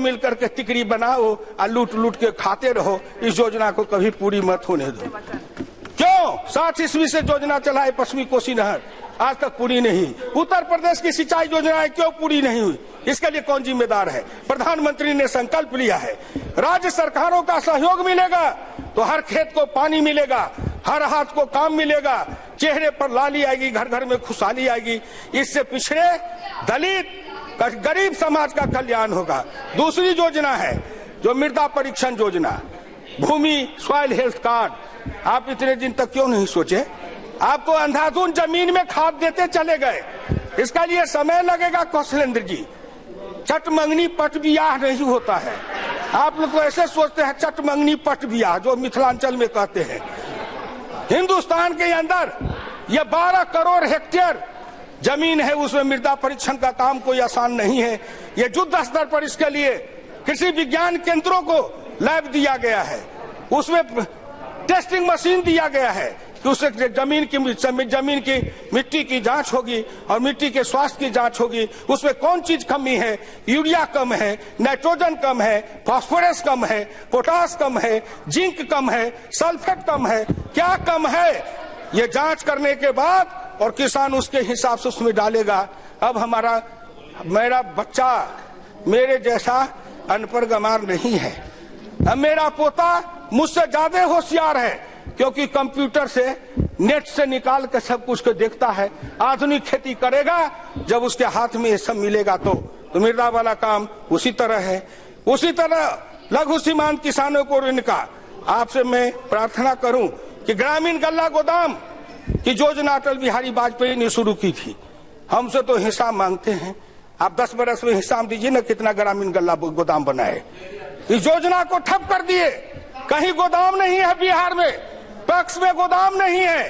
मिलकर के तिकड़ी बनाओ और लूट लूट के खाते रहो। इस योजना को कभी पूरी मत होने दो। क्यों 60 ईस्वी से योजना चला है पश्चिमी कोसी नहर, आज तक पूरी नहीं। उत्तर प्रदेश की सिंचाई योजना क्यों पूरी नहीं हुई, इसके लिए कौन जिम्मेदार है? प्रधानमंत्री ने संकल्प लिया है, राज्य सरकारों का सहयोग मिलेगा तो हर खेत को पानी मिलेगा, हर हाथ को काम मिलेगा, चेहरे पर लाली आएगी, घर घर में खुशहाली आएगी। इससे पिछड़े, दलित, गरीब समाज का कल्याण होगा। दूसरी योजना है जो मृदा परीक्षण योजना, भूमि सॉइल हेल्थ कार्ड। आप इतने दिन तक क्यों नहीं सोचे? आपको अंधाधुन जमीन में खाद देते चले गए। इसका लिए समय लगेगा कौशलेंद्र जी। चट मंगनी पट बियाह नहीं होता है। आप लोग तो ऐसे सोचते हैं चट मंगनी पट बियाह, जो मिथिलांचल में कहते हैं। हिंदुस्तान के अंदर ये 12 करोड़ हेक्टेयर जमीन है, उसमें मृदा परीक्षण का काम कोई आसान नहीं है। ये युद्ध स्तर पर इसके लिए कृषि विज्ञान केंद्रों को लैब दिया गया है, उसमें टेस्टिंग मशीन दिया गया है कि उससे जमीन की मिट्टी की जांच होगी और मिट्टी के स्वास्थ्य की जांच होगी। उसमें कौन चीज कमी है, यूरिया कम है, नाइट्रोजन कम है, फास्फोरस कम है, पोटास कम है, जिंक कम है, सल्फेट कम है, क्या कम है, ये जांच करने के बाद और किसान उसके हिसाब से उसमें डालेगा। अब मेरा बच्चा मेरे जैसा अनपढ़ गंवार नहीं है। अब मेरा पोता मुझसे ज्यादा होशियार है, क्योंकि कंप्यूटर से, नेट से निकाल के सब कुछ को देखता है। आधुनिक खेती करेगा जब उसके हाथ में ये सब मिलेगा तो मृदा वाला काम उसी तरह है। उसी तरह लघु सीमांत किसानों को ऋण का आपसे मैं प्रार्थना करूं कि ग्रामीण गल्ला गोदाम की योजना अटल बिहारी वाजपेयी ने शुरू की थी। हमसे तो हिसाब मांगते हैं, आप 10 बरस में हिसाब दीजिए ना कितना ग्रामीण गल्ला गोदाम बना है। इस योजना को ठप कर दिए। कहीं गोदाम नहीं है बिहार में, पैक्स में गोदाम नहीं है,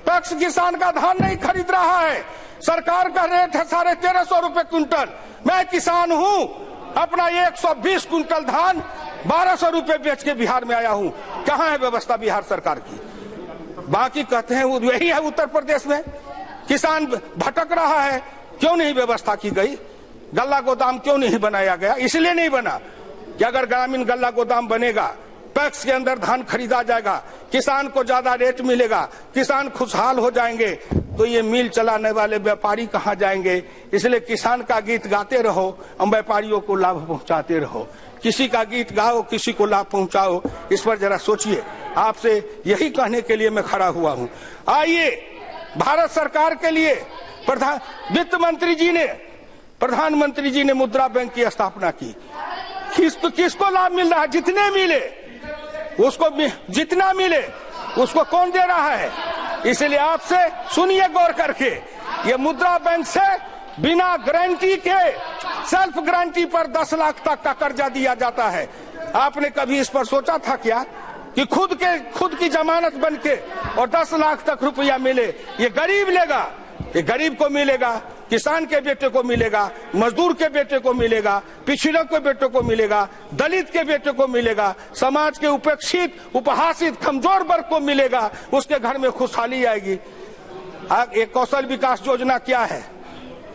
पैक्स किसान का धान नहीं खरीद रहा है। सरकार का रेट है 1350 रुपए क्विंटल। मैं किसान हूं, अपना 120 क्विंटल धान 1200 रुपए बेच के बिहार में आया हूं। कहाँ है व्यवस्था बिहार सरकार की? बाकी कहते हैं वही है उत्तर प्रदेश में, किसान भटक रहा है। क्यों नहीं व्यवस्था की गई? गल्ला गोदाम क्यों नहीं बनाया गया? इसलिए नहीं बना कि अगर ग्रामीण गल्ला गोदाम बनेगा, पैक्स के अंदर धान खरीदा जाएगा, किसान को ज्यादा रेट मिलेगा, किसान खुशहाल हो जाएंगे, तो ये मिल चलाने वाले व्यापारी कहाँ जाएंगे? इसलिए किसान का गीत गाते रहो और व्यापारियों को लाभ पहुंचाते रहो। किसी का गीत गाओ, किसी को लाभ पहुंचाओ, इस पर जरा सोचिए। आपसे यही कहने के लिए मैं खड़ा हुआ हूं। आइए, भारत सरकार के लिए वित्त मंत्री जी ने, प्रधानमंत्री जी ने मुद्रा बैंक की स्थापना की। किसको लाभ मिल रहा है? जितने मिले उसको, जितना मिले उसको कौन दे रहा है? इसलिए आपसे सुनिए गौर करके, ये मुद्रा बैंक से बिना गारंटी के, सेल्फ गारंटी पर 10 लाख तक का कर्जा दिया जाता है। आपने कभी इस पर सोचा था क्या कि खुद की जमानत बनके और 10 लाख तक रुपया मिले? ये गरीब लेगा, ये गरीब को मिलेगा, किसान के बेटे को मिलेगा, मजदूर के बेटे को मिलेगा, पिछड़ों के बेटे को मिलेगा, दलित के बेटे को मिलेगा, समाज के उपेक्षित, उपहासित, कमजोर वर्ग को मिलेगा। उसके घर में खुशहाली आएगी। एक कौशल विकास योजना क्या है?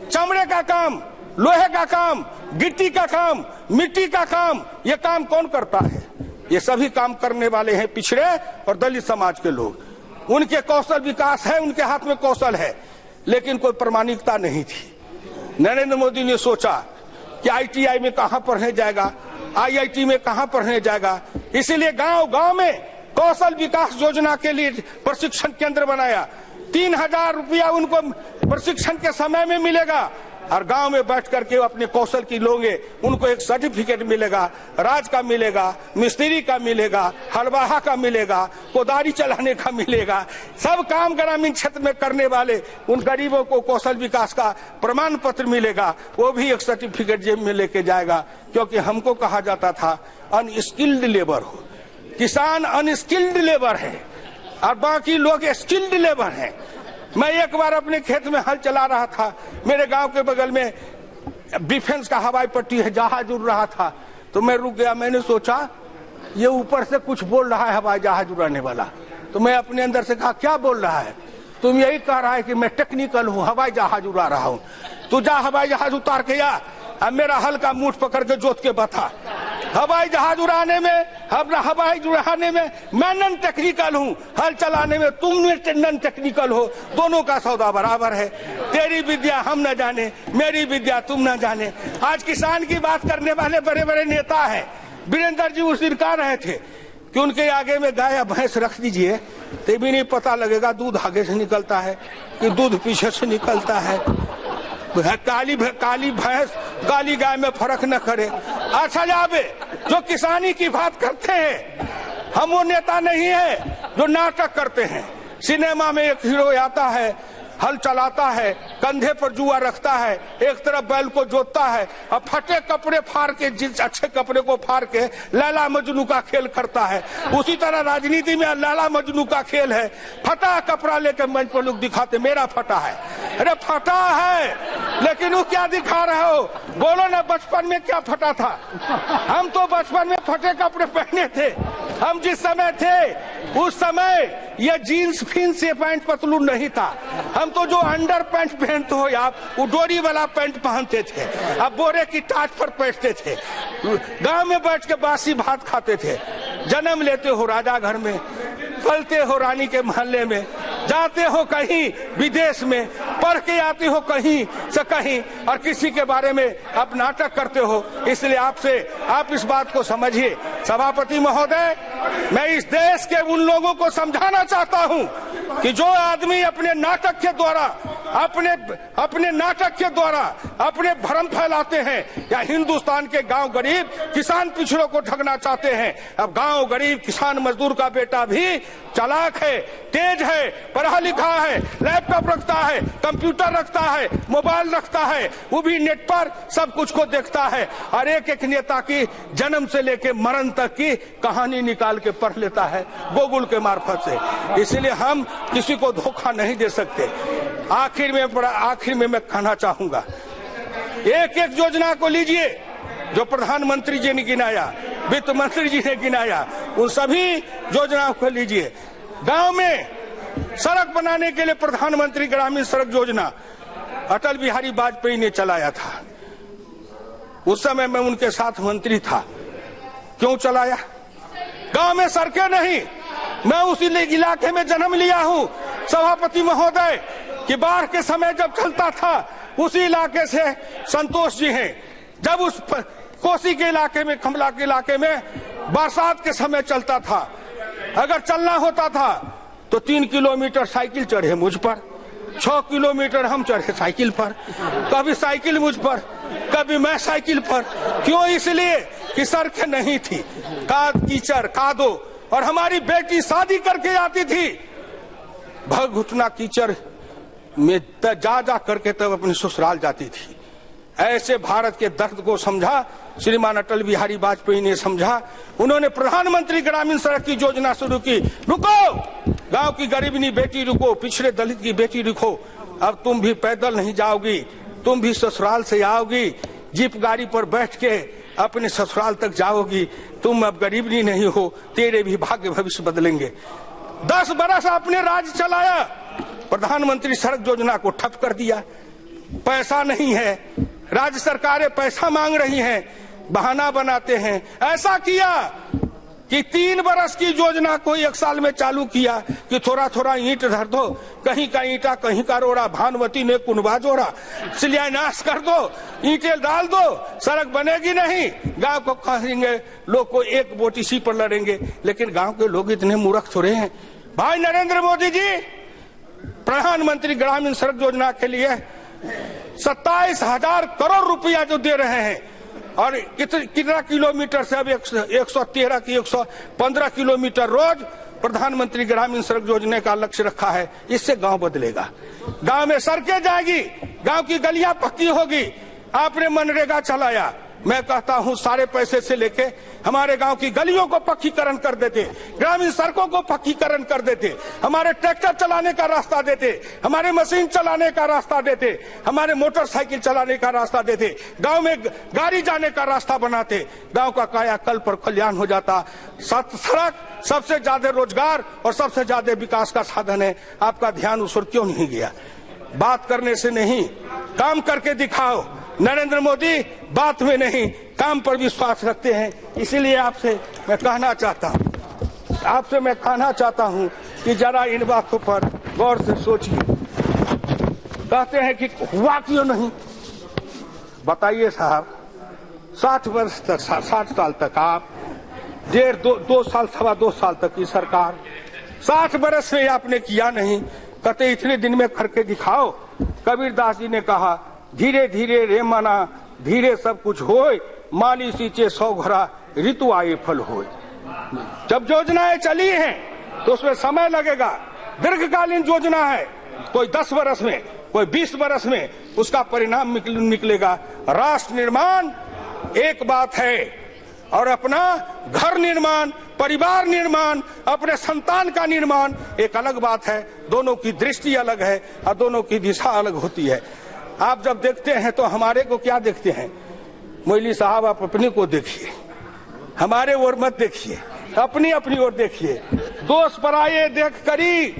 चमड़े का काम, लोहे का काम, गिट्टी का काम, मिट्टी का काम, ये काम कौन करता है? ये सभी काम करने वाले हैं पिछड़े और दलित समाज के लोग। उनके कौशल विकास है, उनके हाथ में कौशल है, लेकिन कोई प्रामाणिकता नहीं थी। नरेंद्र मोदी ने सोचा कि ITI में कहां पढ़ने जाएगा, IIT में कहां पढ़ने जाएगा, इसीलिए गांव-गांव में कौशल विकास योजना के लिए प्रशिक्षण केंद्र बनाया। 3000 रुपया उनको प्रशिक्षण के समय में मिलेगा और गांव में बैठ करके अपने कौशल की लोगे, उनको एक सर्टिफिकेट मिलेगा, राज का मिलेगा, मिस्त्री का मिलेगा, हलवाहा का मिलेगा, कोदारी चलाने का मिलेगा। सब काम ग्रामीण क्षेत्र में करने वाले उन गरीबों को कौशल विकास का प्रमाण पत्र मिलेगा, वो भी एक सर्टिफिकेट जेब में लेके जाएगा। क्योंकि हमको कहा जाता था अनस्किल्ड लेबर हो, किसान अनस्किल्ड लेबर है और बाकी लोग स्किल्ड लेबर हैं। मैं एक बार अपने खेत में हल चला रहा था, मेरे गांव के बगल में डिफेंस का हवाई पट्टी है, जहाज उड़ रहा था, तो मैं रुक गया। मैंने सोचा ये ऊपर से कुछ बोल रहा है हवाई जहाज उड़ाने वाला। तो मैं अपने अंदर से कहा क्या बोल रहा है? तुम यही कह रहा है कि मैं टेक्निकल हूँ, हवाई जहाज उड़ा रहा हूँ। तू जा हवाई जहाज उतार के आ, अब मेरा हल का मूठ पकड़ के जोत के बता। हवाई जहाज उड़ाने में, अपना हवाई उड़ाने में मैं नॉन टेक्निकल हूँ, हल चलाने में तुम नॉन टेक्निकल हो, दोनों का सौदा बराबर है। तेरी विद्या हम न जाने, मेरी विद्या तुम न जाने। आज किसान की बात करने वाले बड़े बड़े नेता हैं। वीरेंद्र जी उस दिन कह रहे थे कि उनके आगे में गाय या भैंस रख दीजिए तो भी नहीं पता लगेगा दूध आगे से निकलता है कि दूध पीछे से निकलता है। काली भैंस काली गाय में फर्क न करे। अच्छा जाबे जो किसानी की बात करते हैं, हम वो नेता नहीं है जो नाटक करते हैं। सिनेमा में एक हीरो आता है, हल चलाता है, कंधे पर जुआ रखता है, एक तरफ बैल को जोतता है और फटे कपड़े फाड़ के, जिस अच्छे कपड़े को फाड़ के लैला मजनू का खेल करता है। उसी तरह राजनीति में लैला मजनू का खेल है। फटा कपड़ा लेकर मंच पर लोग दिखाते मेरा फटा है। अरे फटा है लेकिन वो क्या दिखा रहे हो? बोलो ना, बचपन में क्या फटा था? हम तो बचपन में फटे कपड़े पहने थे। हम जिस समय थे उस समय ये जीन्स फिन्स ये पैंट पतलून नहीं था। हम तो जो अंडर पैंट पहनते हो आप, वो डोरी वाला पैंट पहनते थे, अब बोरे की टाट पर बैठते थे, गांव में बैठ के बासी भात खाते थे। जन्म लेते हो राजा घर में, पलते हो रानी के महल्ले में, जाते हो कहीं विदेश में, पढ़ के आते हो कहीं से कहीं और किसी के बारे में आप नाटक करते हो। इसलिए आपसे आप इस बात को समझिए। सभापति महोदय, मैं इस देश के उन लोगों को समझाना चाहता हूं कि जो आदमी अपने नाटक के द्वारा अपने भ्रम फैलाते हैं या हिंदुस्तान के गांव गरीब किसान पिछड़ों को ठगना चाहते हैं। अब गांव गरीब किसान मजदूर का बेटा भी चालाक है, तेज है, पढ़ा लिखा है, लैपटॉप रखता है, कंप्यूटर रखता है, मोबाइल रखता है, वो भी नेट पर सब कुछ को देखता है और एक एक नेता की जन्म से लेके मरण तक की कहानी निकाल के पढ़ लेता है गूगल के मार्फत से। इसलिए हम किसी को धोखा नहीं दे सकते। आखिर में मैं कहना चाहूंगा, एक एक योजना को लीजिए जो प्रधानमंत्री जी ने गिनाया, वित्त मंत्री जी ने गिनाया, उन सभी योजनाओं को लीजिए। गांव में सड़क बनाने के लिए प्रधानमंत्री ग्रामीण सड़क योजना अटल बिहारी वाजपेयी ने चलाया था। उस समय मैं उनके साथ मंत्री था। क्यों चलाया? गांव में सड़कें नहीं। मैं उसी इलाके में जन्म लिया हूं सभापति महोदय कि बाढ़ के समय जब चलता था उसी इलाके से संतोष जी हैं। जब उस कोसी के इलाके में, खमला के इलाके में बरसात के समय चलता था, अगर चलना होता था तो 3 किलोमीटर साइकिल चढ़े मुझ पर, 6 किलोमीटर हम चढ़े साइकिल पर, कभी साइकिल मुझ पर, कभी मैं साइकिल पर। क्यों? इसलिए कि सड़कें नहीं थी, कीचड़ कादो, और हमारी बेटी शादी करके आती थी भग घुटना कीचड़ में जा करके तब अपने ससुराल जाती थी। ऐसे भारत के दर्द को समझा श्रीमान अटल बिहारी वाजपेयी ने, समझा। उन्होंने प्रधानमंत्री ग्रामीण सड़क की योजना शुरू की। रुको, गांव की गरीबनी बेटी रुको, पिछड़े दलित की बेटी रुको, अब तुम भी पैदल नहीं जाओगी, तुम भी ससुराल से आओगी, जीप गाड़ी पर बैठ के अपने ससुराल तक जाओगी। तुम अब गरीबनी नहीं हो, तेरे भी भाग्य भविष्य बदलेंगे। 10 बरस आपने राज चलाया, प्रधानमंत्री सड़क योजना को ठप कर दिया। पैसा नहीं है, राज्य सरकारें पैसा मांग रही हैं, बहाना बनाते हैं। ऐसा किया कि 3 बरस की योजना को 1 साल में चालू किया कि थोड़ा थोड़ा ईंट धर दो, कहीं का ईंटा कहीं का रोड़ा, भानुमती ने कुनबा जोड़ा, शिलान्यास कर दो, ईंटें डाल दो, सड़क बनेगी नहीं। गांव को कहेंगे, लोग को एक वोट इसी पर लड़ेंगे। लेकिन गांव के लोग इतने मूर्ख थोड़े हैं। भाई नरेंद्र मोदी जी प्रधानमंत्री ग्रामीण सड़क योजना के लिए 27,000 करोड़ रुपया जो दे रहे हैं, और कितना किलोमीटर से अब 113 की 115 किलोमीटर रोज प्रधानमंत्री ग्रामीण सड़क योजना का लक्ष्य रखा है। इससे गांव बदलेगा, गांव में सड़कें जाएगी, गांव की गलियां पक्की होगी। आपने मनरेगा चलाया, मैं कहता हूं सारे पैसे से लेके हमारे गांव की गलियों को पक्कीकरण कर देते, ग्रामीण सड़कों को पक्कीकरण कर देते, हमारे ट्रैक्टर चलाने का रास्ता देते, हमारे मशीन चलाने का रास्ता देते, हमारे मोटरसाइकिल चलाने का रास्ता देते, गांव में गाड़ी जाने का रास्ता बनाते, गांव का कायाकल्प पर कल्याण हो जाता। सड़क सबसे ज्यादा रोजगार और सबसे ज्यादा विकास का साधन है। आपका ध्यान उस ओर क्यों नहीं गया? बात करने से नहीं, काम करके दिखाओ। नरेंद्र मोदी बात में नहीं काम पर विश्वास रखते हैं। इसीलिए आपसे मैं कहना चाहता हूं कि जरा इन बातों पर गौर से सोचिए। कहते हैं कि हुआ क्यों नहीं, बताइए साहब। 60 वर्ष तक 60 साल तक आप 2 साल 2.25 साल तक की सरकार, 60 बरस में आपने किया नहीं। कहते इतने दिन में करके दिखाओ। कबीरदास जी ने कहा धीरे धीरे रे मना धीरे सब कुछ होए, माली सींचे 100 घड़ा ऋतु आए फल होए। जब योजनाएं चली हैं तो उसमें समय लगेगा, दीर्घकालीन योजना है, कोई 10 बरस में कोई 20 बरस में उसका परिणाम निकलेगा। राष्ट्र निर्माण एक बात है और अपना घर निर्माण, परिवार निर्माण, अपने संतान का निर्माण एक अलग बात है। दोनों की दृष्टि अलग है और दोनों की दिशा अलग होती है। आप जब देखते हैं तो हमारे को क्या देखते हैं? मोइली साहब आप अपने को देखिए, हमारे ओर मत देखिए, अपनी अपनी ओर देखिए। दोस्त पराये देख करी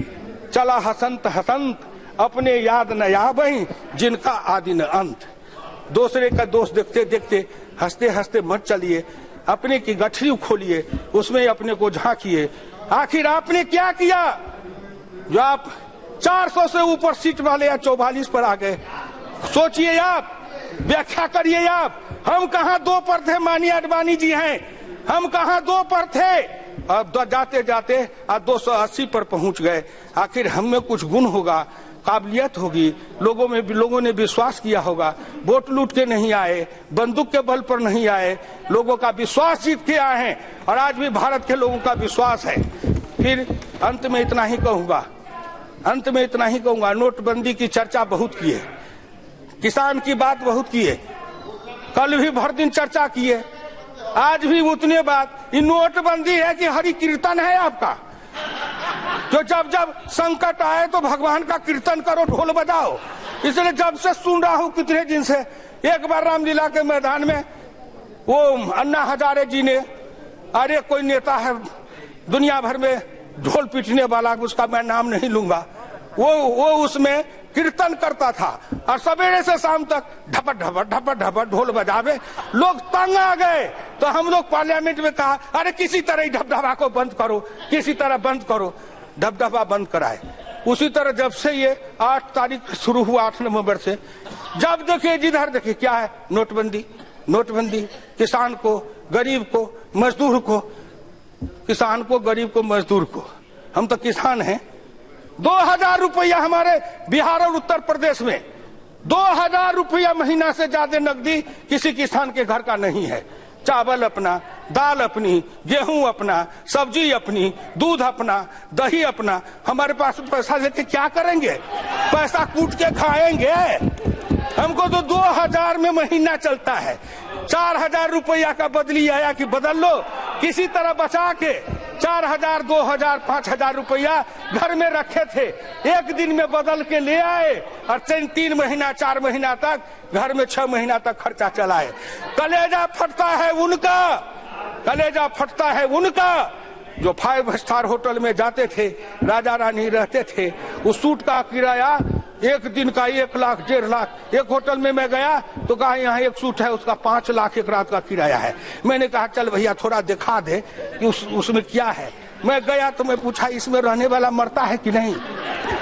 चला हसंत हसंत, अपने याद न याबई जिनका आदि न अंत। दूसरे का दोस्त देखते देखते हंसते हंसते मत चलिए, अपने की गठरी खोलिए, उसमें अपने को झांकिए। आखिर आपने क्या किया जो आप 400 से ऊपर सीट वाले या 44 पर आ गए? सोचिए आप, व्याख्या करिए आप। हम कहाँ 2 पर थे? माननीय अडवाणी जी हैं, हम कहाँ 2 पर थे? अब जाते जाते 280 पर पहुंच गए। आखिर हम में कुछ गुण होगा, काबिलियत होगी, लोगों ने विश्वास किया होगा। वोट लूट के नहीं आए, बंदूक के बल पर नहीं आए, लोगों का विश्वास जीत के आए हैं और आज भी भारत के लोगों का विश्वास है। फिर अंत में इतना ही कहूंगा, नोटबंदी की चर्चा बहुत की है, किसान की बात बहुत की है, कल भी भर दिन चर्चा की है, आज भी उतने बात। ये नोटबंदी है कि हरि कीर्तन है आपका? जो जब जब संकट आए तो भगवान का कीर्तन करो, ढोल बजाओ। इसलिए जब से सुन रहा हूं कितने दिन से, एक बार रामलीला के मैदान में वो अन्ना हजारे जी ने, अरे कोई नेता है दुनिया भर में ढोल पीटने वाला, उसका मैं नाम नहीं लूंगा, वो उसमें कीर्तन करता था और सवेरे से शाम तक ढपट ढपट ढपट ढपट ढोल बजावे। लोग तंग आ गए तो हम लोग पार्लियामेंट में कहा अरे किसी तरह ढपढपा को बंद करो, किसी तरह बंद करो। ढपढपा बंद कराए। उसी तरह जब से ये 8 तारीख शुरू हुआ, 8 नवंबर से, जब देखिए जिधर देखिए क्या है, नोटबंदी। किसान को, गरीब को, मजदूर को, किसान को, गरीब को, मजदूर को। हम तो किसान हैं। 2000 रुपया हमारे बिहार और उत्तर प्रदेश में 2000 रुपया महीना से ज्यादा नकदी किसी किसान के घर का नहीं है। चावल अपना, दाल अपनी, गेहूं अपना, सब्जी अपनी, दूध अपना, दही अपना। हमारे पास पैसा लेके क्या करेंगे? पैसा कूट के खाएंगे। हमको तो 2000 में महीना चलता है। 4000 रुपया का बदली आया कि बदल लो, किसी तरह बचा के 4000, 2000, 5000 रुपया घर में रखे थे, एक दिन में बदल के ले आए और 3 महीना 4 महीना तक घर में 6 महीना तक खर्चा चलाए। कलेजा फटता है उनका जो 5 स्टार होटल में जाते थे, राजा रानी रहते थे। उस सूट का किराया एक दिन का 1 लाख 1.5 लाख। एक होटल में मैं गया तो कहा यहाँ एक सूट है, उसका 5 लाख एक रात का किराया है। मैंने कहा चल भैया थोड़ा दिखा दे कि उसमें क्या है। मैं गया तो मैं पूछा इसमें रहने वाला मरता है कि नहीं?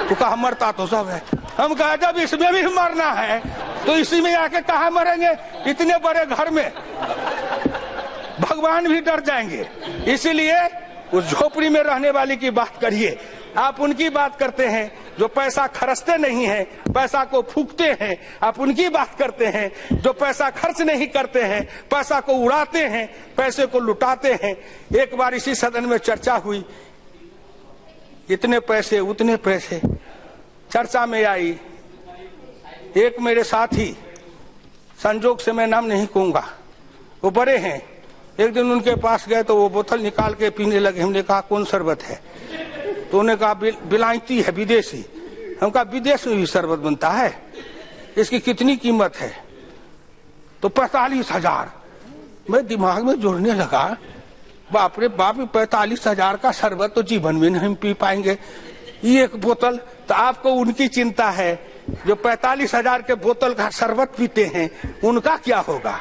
तो कहा मरता तो सब है। हम कहा जब इसमें भी मरना है तो इसी में आके कहा मरेंगे? इतने बड़े घर में भगवान भी डर जाएंगे। इसीलिए उस झोपड़ी में रहने वाले की बात करिए। आप उनकी बात करते हैं जो पैसा खर्चते नहीं हैं, पैसा को फूकते हैं। आप उनकी बात करते हैं जो पैसा खर्च नहीं करते हैं, पैसा को उड़ाते हैं, पैसे को लुटाते हैं। एक बार इसी सदन में चर्चा हुई, इतने पैसे उतने पैसे चर्चा में आई। एक मेरे साथी, संजोग से मैं नाम नहीं कहूंगा, वो बड़े हैं, एक दिन उनके पास गए तो वो बोतल निकाल के पीने लगे। हमने कहा कौन शरबत है? तो उन्होंने कहा बिलायती है, विदेशी। हम कहा विदेश में भी शरबत बनता है, इसकी कितनी कीमत है? तो 45,000। मैं दिमाग में जोड़ने लगा, बाप रे बाप, 45,000 का शरबत तो जीवन में नहीं पी पाएंगे। ये एक बोतल। तो आपको उनकी चिंता है जो 45,000 के बोतल का शरबत पीते हैं उनका क्या होगा?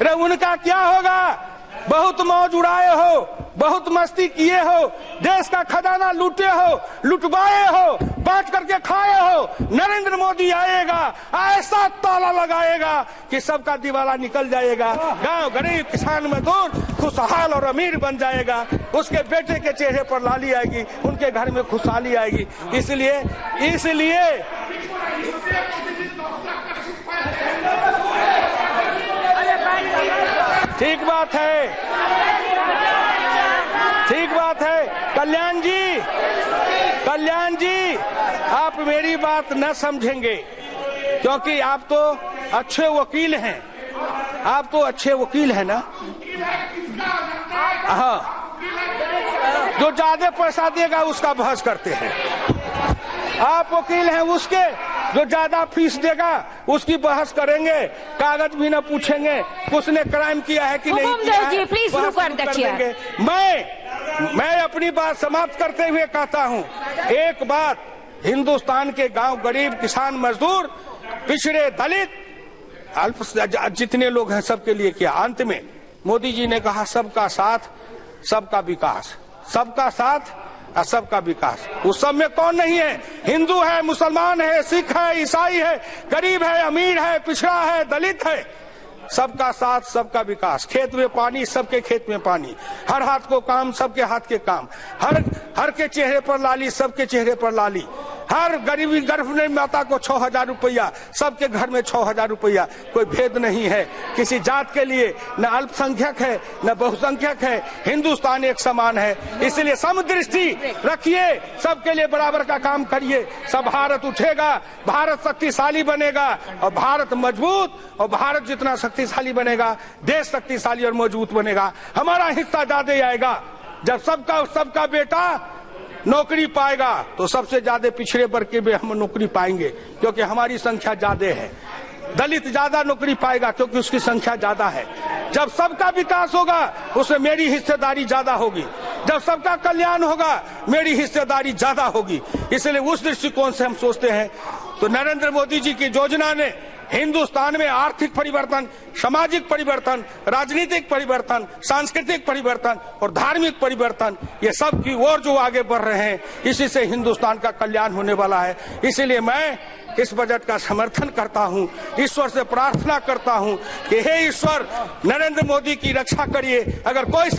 अरे उनका क्या होगा? बहुत मौज उड़ाए हो, बहुत मस्ती किए हो, देश का खजाना लूटे हो, लुटवाए हो, बांट करके खाए हो। नरेंद्र मोदी आएगा, ऐसा ताला लगाएगा कि सबका दिवाला निकल जाएगा। गांव गरीब किसान मजदूर खुशहाल और अमीर बन जाएगा। उसके बेटे के चेहरे पर लाली आएगी, उनके घर में खुशहाली आएगी। इसलिए ठीक बात है, ठीक बात है। कल्याण जी आप मेरी बात न समझेंगे, क्योंकि आप तो अच्छे वकील हैं। आप तो अच्छे वकील हैं ना? हाँ, जो ज्यादा पैसा देगा उसका बहस करते हैं। आप वकील हैं उसके, जो ज्यादा फीस देगा उसकी बहस करेंगे, कागज भी न पूछेंगे उसने क्राइम किया है कि नहीं किया है, बहस कर देंगे। मैं अपनी बात समाप्त करते हुए कहता हूं, एक बात हिंदुस्तान के गांव गरीब किसान मजदूर पिछड़े दलित अल्प जितने लोग हैं सबके लिए किया। अंत में मोदी जी ने कहा सबका साथ सबका विकास, सबका साथ और सबका विकास। उस सब में कौन नहीं है? हिंदू है, मुसलमान है, सिख है, ईसाई है, गरीब है, अमीर है, पिछड़ा है, दलित है। सबका साथ सबका विकास। खेत में पानी सबके खेत में पानी, हर हाथ को काम सबके हाथ के काम, हर के चेहरे पर लाली सबके चेहरे पर लाली, हर गरीबी गर्भवती माता को 6,000 रुपया, सबके घर में 6,000 रुपया। कोई भेद नहीं है किसी जात के लिए, न अल्पसंख्यक है न बहुसंख्यक है। हिंदुस्तान एक समान है, इसलिए समदृष्टि रखिए, सबके लिए बराबर का काम करिए। सब भारत उठेगा, भारत शक्तिशाली बनेगा और भारत मजबूत, और भारत जितना शक्तिशाली बनेगा देश शक्तिशाली और मजबूत बनेगा। हमारा हिस्सा ज्यादा आएगा। जब सबका बेटा नौकरी पाएगा तो सबसे ज्यादा पिछड़े वर्ग के भी हम नौकरी पाएंगे, क्योंकि हमारी संख्या ज्यादा है। दलित ज्यादा नौकरी पाएगा क्योंकि उसकी संख्या ज्यादा है। जब सबका विकास होगा उसमें मेरी हिस्सेदारी ज्यादा होगी। जब सबका कल्याण होगा मेरी हिस्सेदारी ज्यादा होगी। इसलिए उस दृष्टिकोण से हम सोचते हैं। तो नरेंद्र मोदी जी की योजना ने हिंदुस्तान में आर्थिक परिवर्तन, सामाजिक परिवर्तन, राजनीतिक परिवर्तन, सांस्कृतिक परिवर्तन और धार्मिक परिवर्तन, ये सब की ओर जो आगे बढ़ रहे हैं, इसी से हिंदुस्तान का कल्याण होने वाला है। इसीलिए मैं इस बजट का समर्थन करता हूं, ईश्वर से प्रार्थना करता हूं कि हे ईश्वर नरेंद्र मोदी की रक्षा करिए। अगर कोई